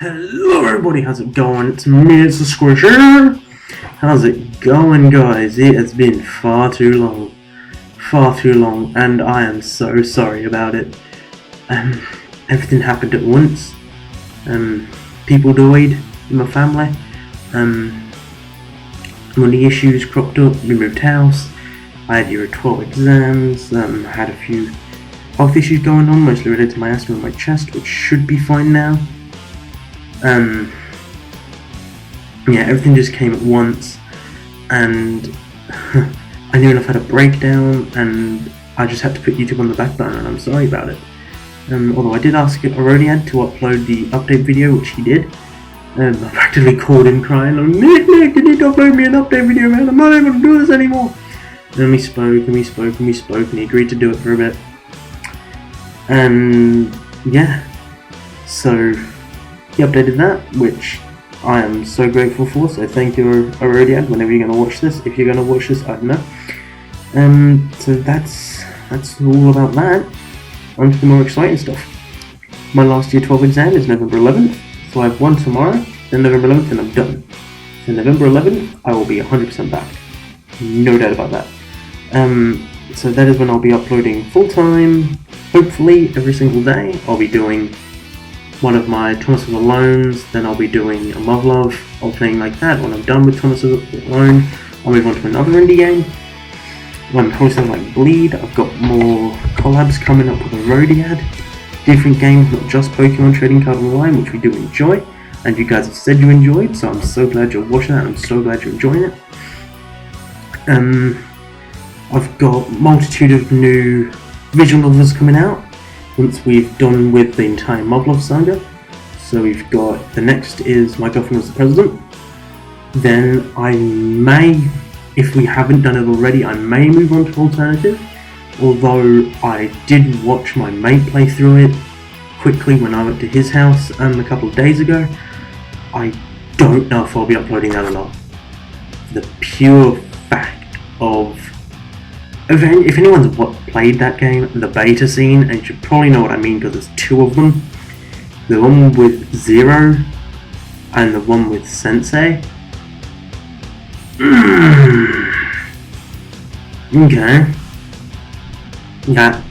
Hello everybody, how's it going? It's me, it's the Squishy. How's it going, guys? It has been far too long, and I am so sorry about it. Everything happened at once. People died in my family. Money issues cropped up. We moved house. I had year 12 exams. Had a few health issues going on, mostly related to my asthma and my chest, which should be fine now. Yeah, everything just came at once, and I knew enough had a breakdown, and I just had to put YouTube on the back burner, and I'm sorry about it. Although I did ask Arodiad to upload the update video, which he did, and I practically called him crying, like, Nick, you need to upload me an update video, man, I'm not able to do this anymore. And we spoke, and he agreed to do it for a bit. And yeah, so he updated that, which I am so grateful for, so thank you, Arodiad, whenever you're going to watch this. If you're going to watch this, I don't know. So that's all about that. On to the more exciting stuff. My last year 12 exam is November 11th, so I have one tomorrow, then November 11th, and I'm done. So November 11th, I will be 100% back. No doubt about that. So that is when I'll be uploading full-time, hopefully every single day. I'll be doing one of my Thomas Alones, then I'll be doing a Love, alternating like that. When I'm done with Thomas Alone, I'll move on to another indie game. I'm hosting like Bleed. I've got more collabs coming up with Arodiad, different games, not just Pokemon Trading Card Online, which we do enjoy, and you guys have said you enjoyed, so I'm so glad you're watching that, and I'm so glad you're enjoying it. I've got a multitude of new visual novels coming out once we've done with the entire Love saga. So we've got, the next is My Girlfriend Was the President. Then I may, if we haven't done it already, I may move on to Alternative. Although I did watch my mate play through it quickly when I went to his house a couple of days ago. I don't know if I'll be uploading that or not. The pure fact of, if anyone's played that game, the beta scene, and you should probably know what I mean because there's two of them. The one with Zero and the one with Sensei. Okay. That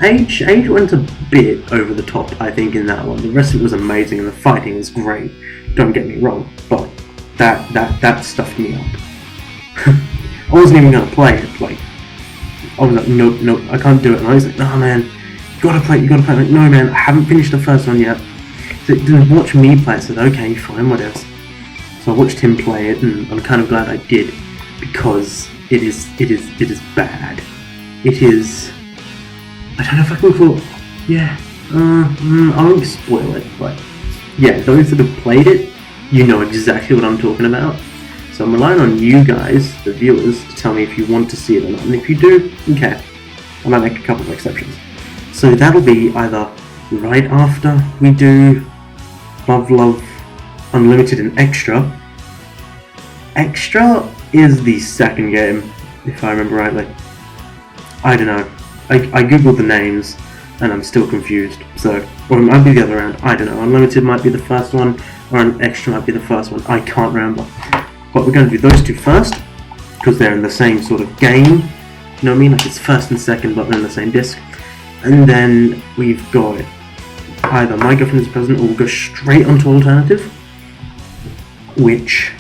age went a bit over the top, I think, in that one. The rest of it was amazing and the fighting was great. Don't get me wrong, but that stuffed me up. I wasn't even gonna play it, like, I was like, nope, I can't do it. And I was like, no man, you gotta play it. I'm like, no man, I haven't finished the first one yet. So it didn't watch me play it. I said, okay, fine, whatever. So I watched him play it, and I'm kind of glad I did, because it is bad. It is, I don't know if I can call it, yeah, I won't spoil it, but yeah, those that have played it, you know exactly what I'm talking about. So I'm relying on you guys, the viewers, to tell me if you want to see it or not. And if you do, okay, I might make a couple of exceptions. So that'll be either right after we do Love, Unlimited and Extra. Extra is the second game, if I remember rightly. I don't know. I googled the names and I'm still confused. So, or it might be the other round. I don't know. Unlimited might be the first one, or an Extra might be the first one. I can't remember. But we're going to do those two first, because they're in the same sort of game, you know what I mean, like it's first and second but they're in the same disc. And then we've got either My Girlfriend Is the President, or we'll go straight onto Alternative, which,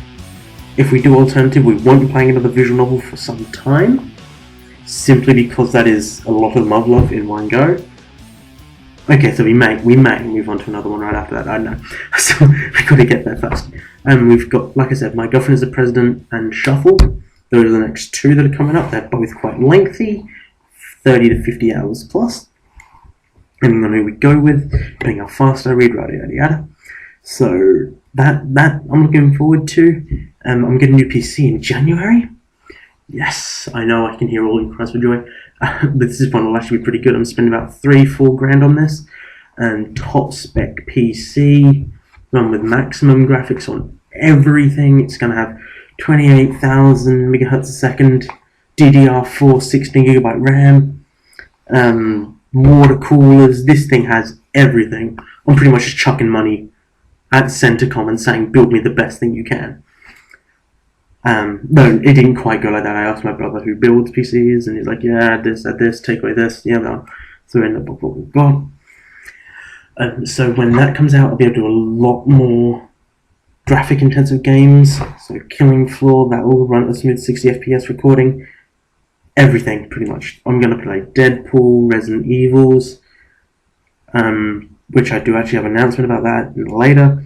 if we do Alternative, we won't be playing another visual novel for some time, simply because that is a lot of love in one go. Okay, so we may move on to another one right after that, I don't know. So we've got to get there first. And we've got, like I said, My Girlfriend Is the President and Shuffle. Those are the next two that are coming up. They're both quite lengthy, 30 to 50 hours plus, depending on who we go with, depending how fast I read, yada yada. So that I'm looking forward to. I'm getting a new PC in January. Yes, I know, I can hear all your cries for joy. But this one will actually be pretty good. I'm spending about 3-4 grand on this, and top spec PC, run with maximum graphics on everything. It's going to have 28,000 megahertz a second, DDR4 16GB RAM, water coolers. This thing has everything. I'm pretty much just chucking money at Centrecom and saying, build me the best thing you can. No, it didn't quite go like that. I asked my brother who builds PCs, and he's like, yeah, add this, take away this, yeah, no. So we end up with what we've got. So when that comes out, I'll be able to do a lot more graphic-intensive games. So Killing Floor, that will run at a smooth 60 FPS recording. Everything, pretty much. I'm going to play Deadpool, Resident Evils, which I do actually have an announcement about that later.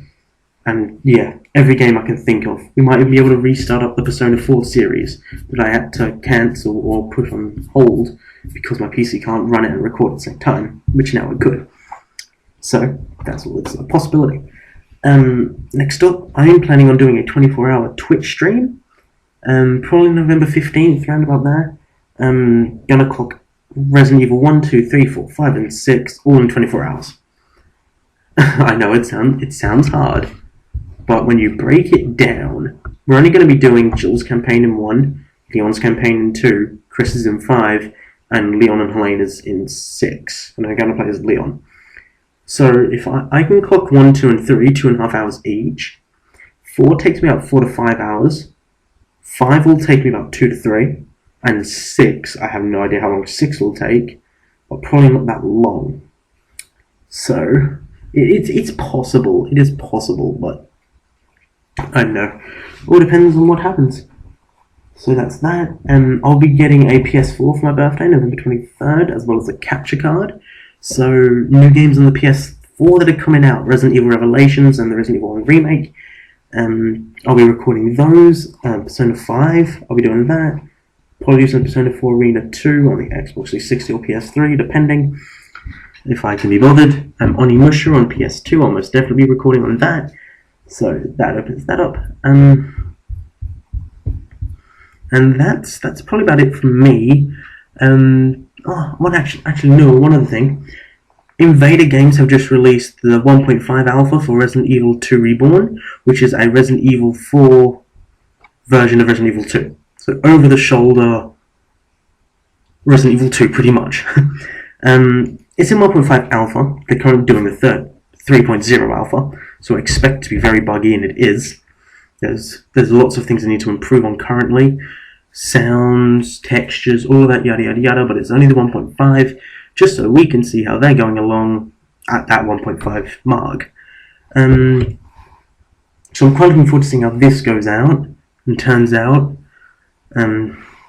And yeah, every game I can think of. We might even be able to restart up the Persona 4 series that I had to cancel or put on hold because my PC can't run it and record at the same time, which now it could. So that's all. It's a possibility. Next up, I am planning on doing a 24-hour Twitch stream, probably November 15th, round about there. Gonna clock Resident Evil 1, 2, 3, 4, 5, and 6 all in 24 hours. I know it sounds hard, but when you break it down, we're only going to be doing Jill's campaign in 1, Leon's campaign in 2, Chris's in 5, and Leon and Helena's in 6. And I'm going to play as Leon. So if I can clock 1, 2, and 3, 2.5 hours each. 4 takes me about 4 to 5 hours. 5 will take me about 2 to 3. And 6, I have no idea how long 6 will take, but probably not that long. So it's possible. It is possible, but I don't know. It all depends on what happens. So that's that. I'll be getting a PS4 for my birthday, November 23rd, as well as a capture card. So new games on the PS4 that are coming out, Resident Evil Revelations and the Resident Evil 1 remake. I'll be recording those. Persona 5, I'll be doing that. Probably using Persona 4 Arena 2 on the Xbox 360 or PS3, depending if I can be bothered. Onimusha on PS2, I'll most definitely be recording on that. So that opens that up. And that's probably about it from me. One other thing. Invader Games have just released the 1.5 alpha for Resident Evil 2 Reborn, which is a Resident Evil 4 version of Resident Evil 2. So over-the-shoulder Resident Evil 2, pretty much. It's in 1.5 alpha. They're currently doing the 3.0 alpha, so I expect it to be very buggy, and it is. There's lots of things they need to improve on currently. Sounds, textures, all of that, yada yada yada, but it's only the 1.5, just so we can see how they're going along at that 1.5 mark. So I'm quite looking forward to seeing how this goes out and turns out.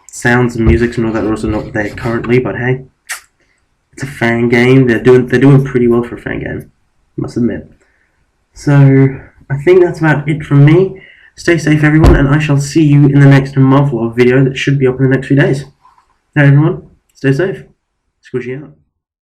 Sounds and music and all that are also not there currently, but hey, it's a fan game. They're doing pretty well for a fan game, I must admit. So I think that's about it from me. Stay safe, everyone, and I shall see you in the next Marvel video that should be up in the next few days. Hey, everyone, stay safe. Squishy out.